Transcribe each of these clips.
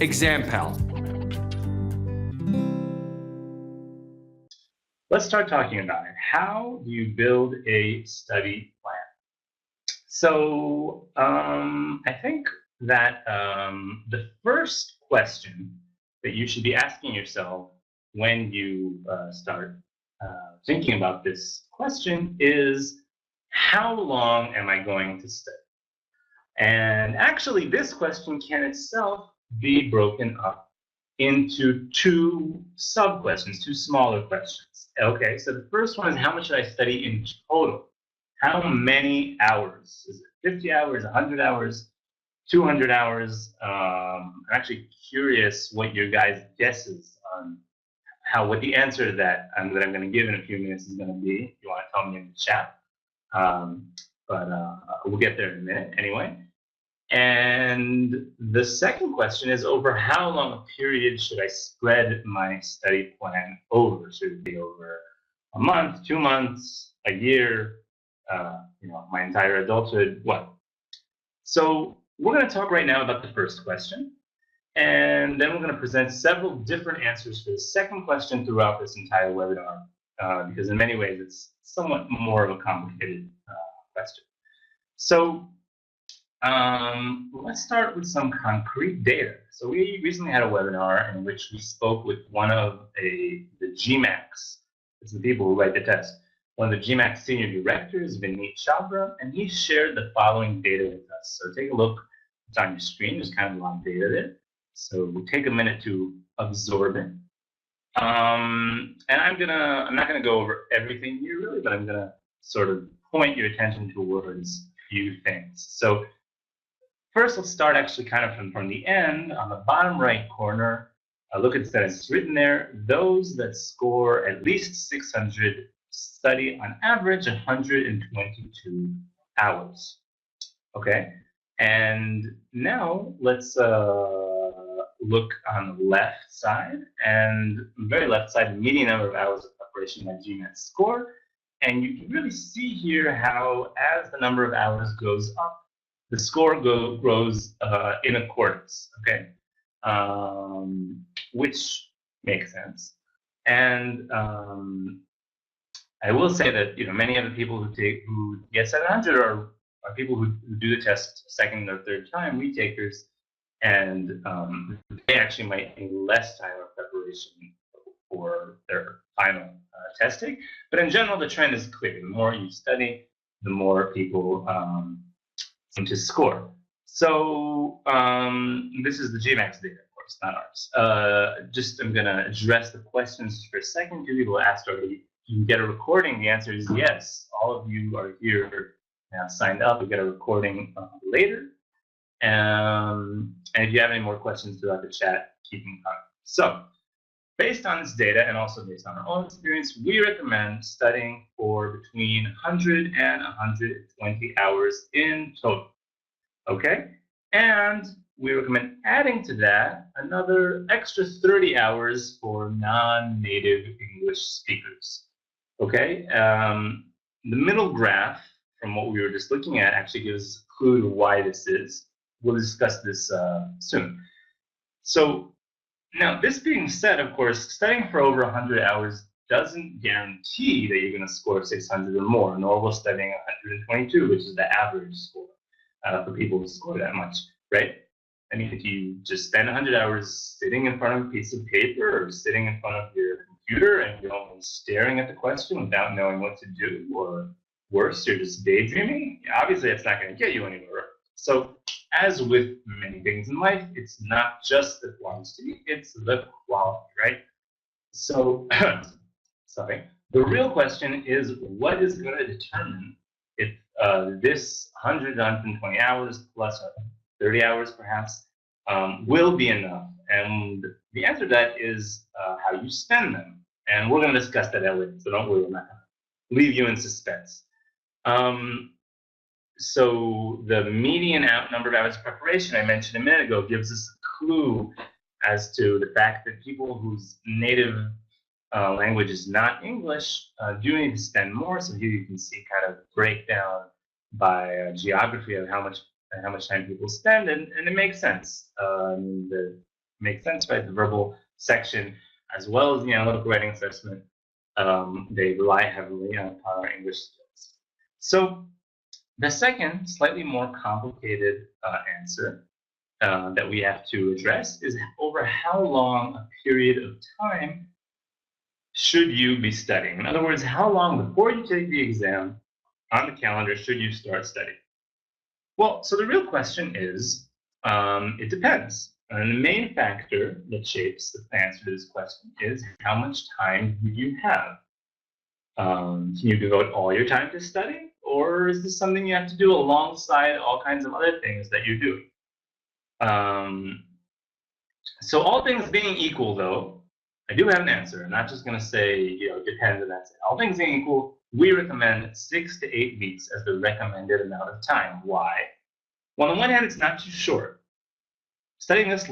examPAL. Let's start talking about it. How do you build a study plan? So I think that the first question that you should be asking yourself when you start thinking about this question is, how long am I going to study? And actually, this question can itself be broken up into two sub-questions, two smaller questions. Okay, so the first one is, how much should I study in total? How many hours? Is it 50 hours, 100 hours, 200 hours? I'm actually curious what your guys' guesses on what the answer to that I'm going to give in a few minutes is going to be. If you want to tell me in the chat. But we'll get there in a minute anyway. And the second question is, over how long a period should I spread my study plan over? Should it be over a month, 2 months, a year, my entire adulthood, what? So we're going to talk right now about the first question, and then we're going to present several different answers for the second question throughout this entire webinar, because in many ways it's somewhat more of a complicated question. So let's start with some concrete data. So we recently had a webinar in which we spoke with one of the GMACs. It's the people who write the test. One of the GMAC senior directors, Vineet Chabra, and he shared the following data with us. So take a look. It's on your screen. There's kind of a lot of data there. So we'll take a minute to absorb it. And I'm not gonna go over everything here really, but I'm gonna sort of point your attention towards a few things. So first, let's start actually kind of from the end. On the bottom right corner, look at the sentence. It's written there, those that score at least 600 study on average 122 hours. Okay, and now let's look on the left side, and very left side, the median number of hours of preparation by GMAT score. And you can really see here how, as the number of hours goes up, the score grows in accordance, okay? Which makes sense. And I will say that many of the people who get 700 are people who do the test second or third time, retakers, and they actually might need less time of preparation for their final testing. But in general, the trend is clear. The more you study, the more people seem to score. So this is the GMAX data, of course, not ours. I'm going to address the questions for a second. Two people asked already, you can get a recording. The answer is yes. All of you are here now signed up. You'll get a recording later. And if you have any more questions throughout the chat, keep them coming. So based on this data and also based on our own experience, we recommend studying for between 100 and 120 hours in total. Okay? And we recommend adding to that another extra 30 hours for non-native English speakers. Okay? The middle graph from what we were just looking at actually gives a clue to why this is. We'll discuss this soon. So now, this being said, of course, studying for over 100 hours doesn't guarantee that you're going to score 600 or more, nor will studying 122, which is the average score for people who score that much, right? I mean, if you just spend 100 hours sitting in front of a piece of paper or sitting in front of your computer and you're only staring at the question without knowing what to do, or worse, you're just daydreaming, obviously that's not going to get you anywhere. So as with many things in life, it's not just the quantity, it's the quality, right? So, sorry. The real question is, what is going to determine if this 100 to 120 hours plus 30 hours perhaps will be enough? And the answer to that is how you spend them. And we're going to discuss that later, so don't worry, I'm not going to leave you in suspense. So the median number of hours of preparation I mentioned a minute ago gives us a clue as to the fact that people whose native language is not English do need to spend more. So here you can see kind of breakdown by geography of how much time people spend, and it makes sense. makes sense, right? The verbal section, as well as the analytical writing assessment, they rely heavily on our English skills. So the second, slightly more complicated answer that we have to address is over how long a period of time should you be studying? In other words, how long before you take the exam on the calendar should you start studying? Well, so the real question is, it depends. And the main factor that shapes the answer to this question is how much time do you have? Can you devote all your time to study? Or is this something you have to do alongside all kinds of other things that you do? So all things being equal, though, I do have an answer. I'm not just going to say, it depends and that's it. All things being equal, we recommend 6 to 8 weeks as the recommended amount of time. Why? Well, on the one hand, it's not too short. Studying this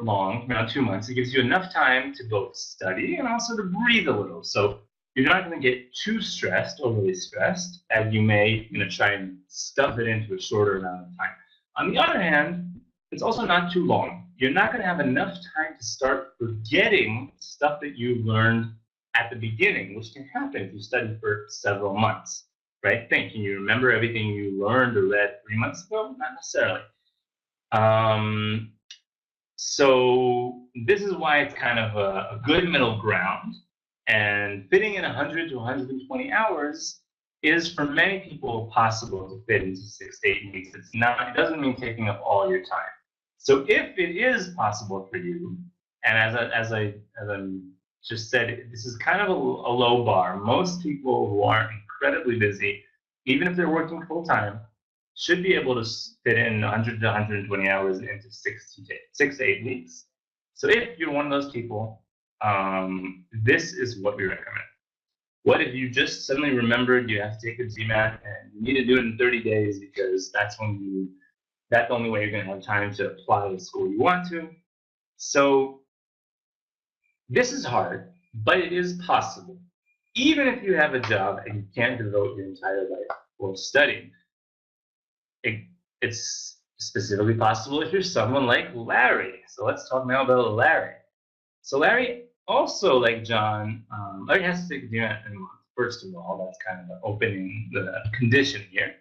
long, around 2 months, it gives you enough time to both study and also to breathe a little. So you're not going to get too stressed, overly stressed, as you may try and stuff it into a shorter amount of time. On the other hand, it's also not too long. You're not going to have enough time to start forgetting stuff that you learned at the beginning, which can happen if you study for several months, right? Think, can you remember everything you learned or read 3 months ago? Not necessarily. So this is why it's kind of a good middle ground, and fitting in 100 to 120 hours is for many people possible to fit into 6 to 8 weeks. It's not. It doesn't mean taking up all your time. So if it is possible for you, and as I just said, this is kind of a low bar. Most people who aren't incredibly busy, even if they're working full time, should be able to fit in 100 to 120 hours into 6 to 8 weeks. So if you're one of those people, this is what we recommend. What if you just suddenly remembered you have to take a GMAT and you need to do it in 30 days because that's the only way you're going to have time to apply to the school you want to? So this is hard, but it is possible. Even if you have a job and you can't devote your entire life for studying, it's specifically possible if you're someone like Larry. So let's talk now about Larry. So Larry, also like John, Larry has to take a GMAT in a month. First of all, that's kind of opening the condition here.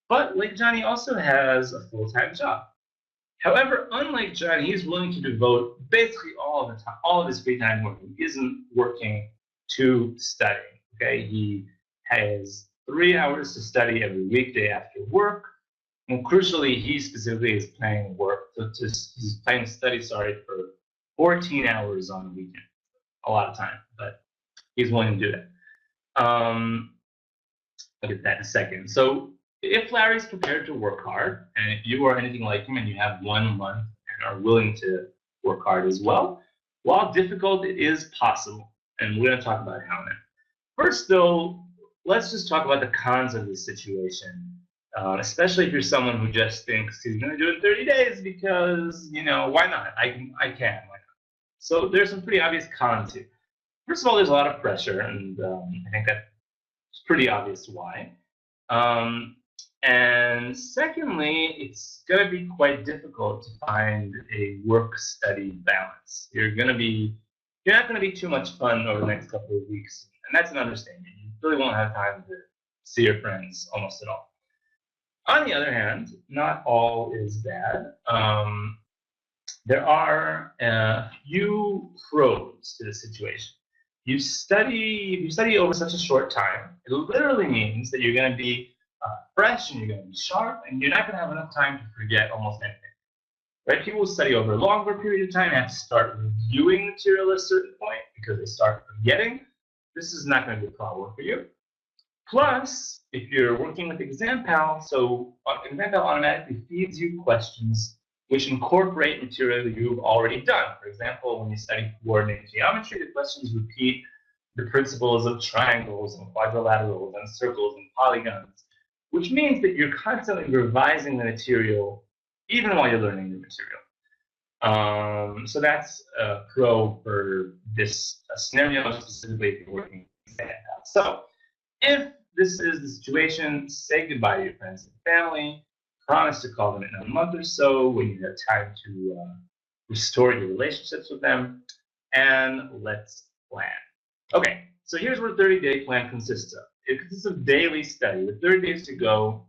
But like John, he also has a full-time job. However, unlike John, he's willing to devote basically all of his free time working. He isn't working to study. Okay, he has 3 hours to study every weekday after work. And crucially, he specifically is planning he's planning to study, for 14 hours on the weekend. A lot of time, but he's willing to do that. I'll get that in a second. So if Larry's prepared to work hard, and if you are anything like him and you have 1 month and are willing to work hard as well, while difficult, it is possible. And we're going to talk about how now. First, though, let's just talk about the cons of this situation. Especially if you're someone who just thinks he's going to do it in 30 days because, why not? I can, why not? So there's some pretty obvious cons here. First of all, there's a lot of pressure, and I think that's pretty obvious why. And secondly, it's going to be quite difficult to find a work-study balance. You're not going to be too much fun over the next couple of weeks, and that's an understatement. You really won't have time to see your friends almost at all. On the other hand, not all is bad. There are a few pros to the situation. If you study over such a short time, it literally means that you're going to be fresh and you're going to be sharp, and you're not going to have enough time to forget almost anything. Right? People who study over a longer period of time have to start reviewing material at a certain point because they start forgetting. This is not going to be a problem for you. Plus, if you're working with examPAL, so examPAL automatically feeds you questions which incorporate material you've already done. For example, when you study coordinate geometry, the questions repeat the principles of triangles and quadrilaterals and circles and polygons, which means that you're constantly revising the material even while you're learning the material. So that's a pro for this scenario, specifically if you're working with examPAL. So if this is the situation, say goodbye to your friends and family. Promise to call them in a month or so when you have time to restore your relationships with them, and let's plan. Okay, so here's what a 30-day plan consists of. It consists of daily study. With 30 days to go,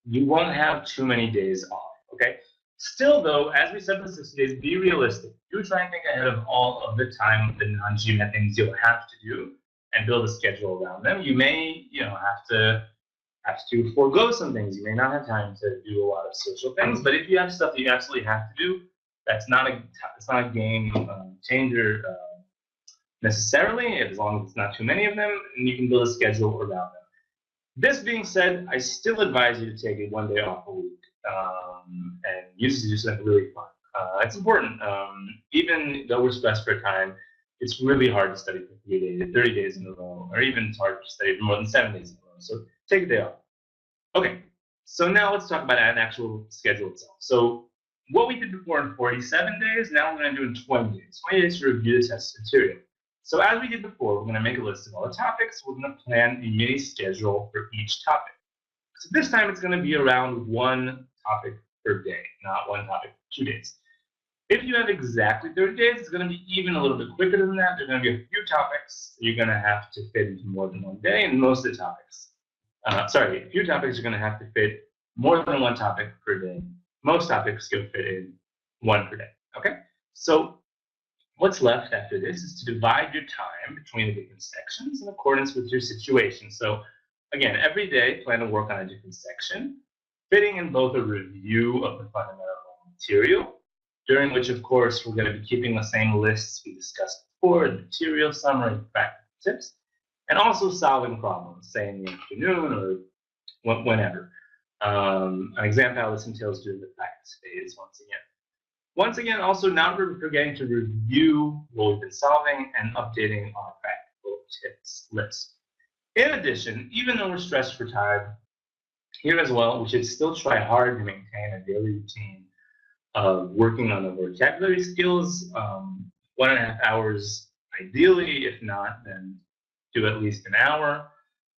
you won't have too many days off, okay? Still, though, as we said for 60 days, be realistic. Do try and think ahead of all of the time, the non-GMAT things you'll have to do, and build a schedule around them. You may, have to forego some things. You may not have time to do a lot of social things, but if you have stuff that you absolutely have to do, it's not a game changer necessarily, as long as it's not too many of them, and you can build a schedule around them. This being said, I still advise you to take it 1 day off a week and use it to do something really fun. It's important. Even though we're stressed for time, it's really hard to study for 30 days in a row, or even it's hard to study for more than 7 days in a row. So take a day off. Okay, so now let's talk about an actual schedule itself. So what we did before in 47 days, now we're going to do in 20 days. 20 days to review the test material. So as we did before, we're going to make a list of all the topics. We're going to plan a mini schedule for each topic. So this time it's going to be around 1 topic per day, not 1 topic for 2 days. If you have exactly 30 days, it's going to be even a little bit quicker than that. There are going to be a few topics you're going to have to fit into more than 1 day, and most of the topics. A few topics you're going to have to fit more than 1 topic per day. Most topics can fit in 1 per day, okay? So what's left after this is to divide your time between the different sections in accordance with your situation. So again, every day, plan to work on a different section, fitting in both a review of the fundamental material, during which, of course, we're going to be keeping the same lists we discussed before, the material summary, practical tips, and also solving problems, say in the afternoon or whenever. An examPAL this entails doing the practice phase once again, also not forgetting to review what we've been solving and updating our practical tips list. In addition, even though we're stressed for time, here as well, we should still try hard to maintain a daily routine of working on the vocabulary skills, 1.5 hours ideally. If not, then do at least an hour,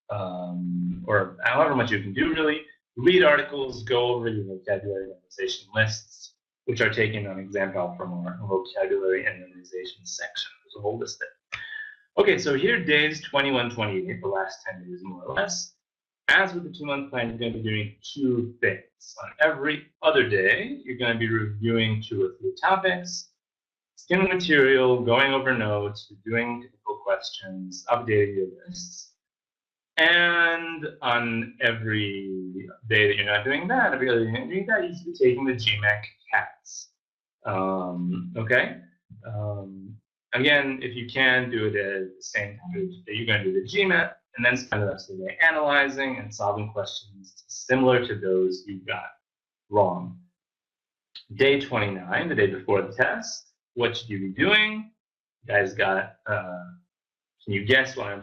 or however much you can do really. Read articles, go over your vocabulary memorization lists, which are taken on examPAL from our vocabulary and memorization section. There's a whole list there. Okay, so here days 21, 28, the last 10 days more or less. As with the 2-month plan, you're going to be doing 2 things. On every other day, you're going to be reviewing 2 or 3 topics, skimming material, going over notes, doing typical questions, updating your lists. And on every day that you're not doing that, every other day you're not doing that, you should be taking the GMAT CATs. Okay? Again, if you can, do it at the same time that you're going to do the GMAT, and then spend the rest of the day analyzing and solving questions similar to those you got wrong. Day 29, the day before the test, what should you be doing? You guys got, can you guess what I'm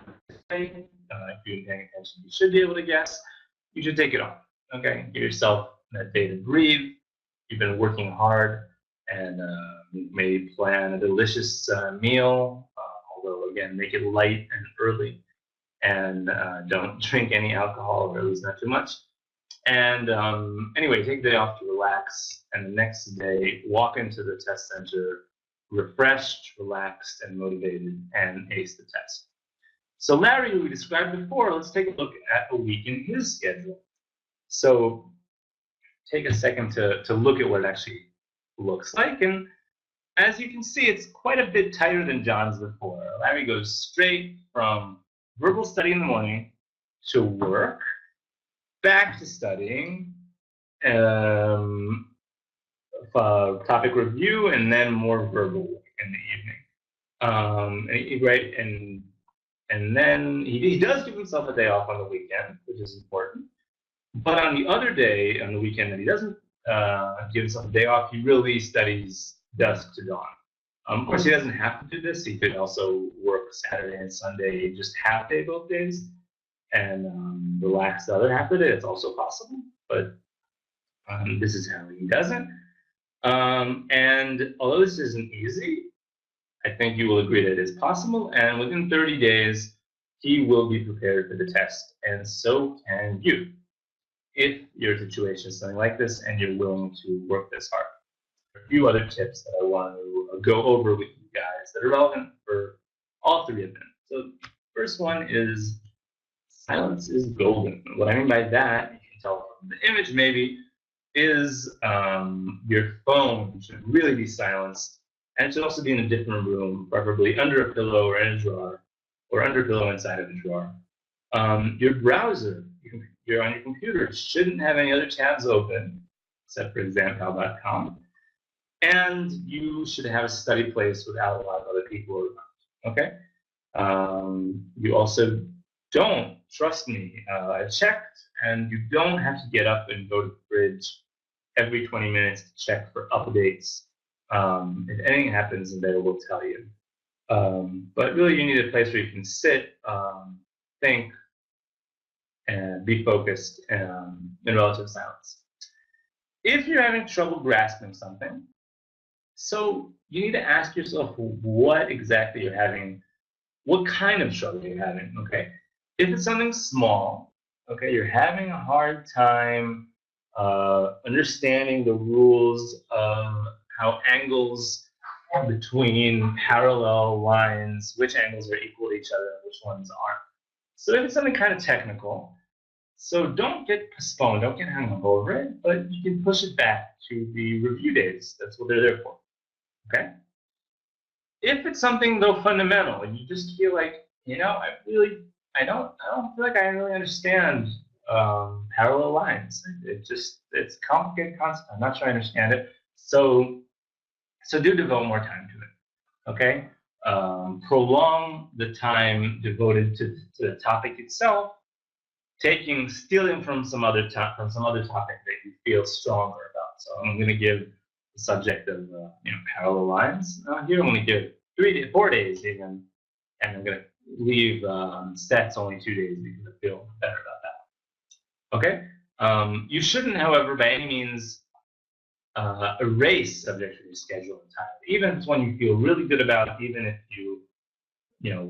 saying? If you've been paying attention, you should be able to guess. You should take it off, okay? Give yourself that day to breathe. You've been working hard, and maybe plan a delicious meal, although again, make it light and early. And don't drink any alcohol, or at least not too much. And anyway, take the day off to relax, and the next day, walk into the test center refreshed, relaxed, and motivated, and ace the test. So Larry, who we described before, let's take a look at a week in his schedule. So take a second to look at what it actually looks like. And as you can see, it's quite a bit tighter than John's before. Larry goes straight from verbal study in the morning to work, back to studying, topic review, and then more verbal in the evening. Right, and then he does give himself a day off on the weekend, which is important. But on the other day, on the weekend that he doesn't give himself a day off, he really studies dusk to dawn. Of course, he doesn't have to do this. He could also work Saturday and Sunday, just half day both days, and relax the other half of the day. It's also possible, but this is how he does it. And although this isn't easy, I think you will agree that it is possible, and within 30 days, he will be prepared for the test, and so can you, if your situation is something like this and you're willing to work this hard. a few other tips that I want to go over with you guys that are relevant for all three of them. So first one is silence is golden. What I mean by that, you can tell from the image maybe, is your phone should really be silenced, and it should also be in a different room, preferably under a pillow or in a drawer, or under a pillow inside of a drawer. Your browser, you're on your computer, shouldn't have any other tabs open except for examPAL.com, and you should have a study place without a lot of other people around. Okay. You also don't, trust me, I checked, and you don't have to get up and go to the fridge every 20 minutes to check for updates. If anything happens, then they will tell you. But really, you need a place where you can sit, think, and be focused in relative silence. If you're having trouble grasping something, so you need to ask yourself what exactly you're having, what kind of trouble you're having, okay? If it's something small, okay, you're having a hard time understanding the rules of how angles between parallel lines, which angles are equal to each other and which ones aren't. So if it's something kind of technical, so don't get postponed, don't get hung up over it, but you can push it back to the review days. That's what they're there for, okay? If it's something though fundamental and you just feel like, you know, I don't feel like I really understand parallel lines. It's a complicated concept. I'm not sure I understand it. So do devote more time to it. Okay. Prolong the time devoted to the topic itself, stealing from some other topic that you feel stronger about. So I'm going to give the subject of parallel lines. Here I'm going to give 4 days even, and I'm going to leave stats only 2 days because I feel better about that. Okay. You shouldn't, however, by any means erase subjects from your schedule entirely. Even if it's one you feel really good about, even if you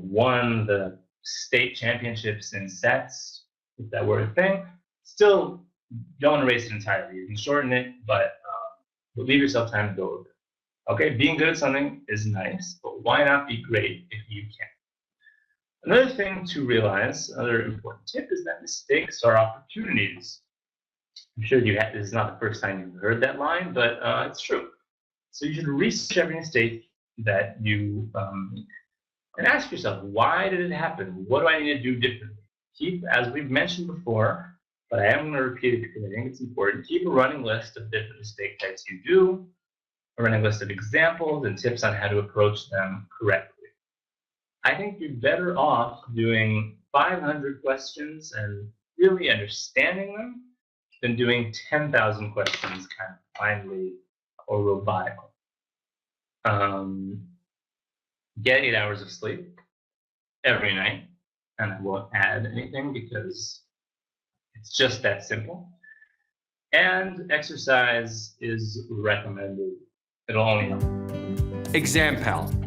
won the state championships in sets, if that were a thing, still don't erase it entirely. You can shorten it, but leave yourself time to go over it. Okay, being good at something is nice, but why not be great if you can? Another thing to realize, another important tip, is that mistakes are opportunities. I'm sure this is not the first time you've heard that line, but it's true. So you should research every mistake that you and ask yourself, why did it happen? What do I need to do differently? Keep, as we've mentioned before, but I am going to repeat it because I think it's important, keep a running list of different mistake types you do, a running list of examples and tips on how to approach them correctly. I think you're better off doing 500 questions and really understanding them than doing 10,000 questions kind of blindly or robotically. Get 8 hours of sleep every night, and I won't add anything because it's just that simple. And exercise is recommended. It'll only help. examPAL,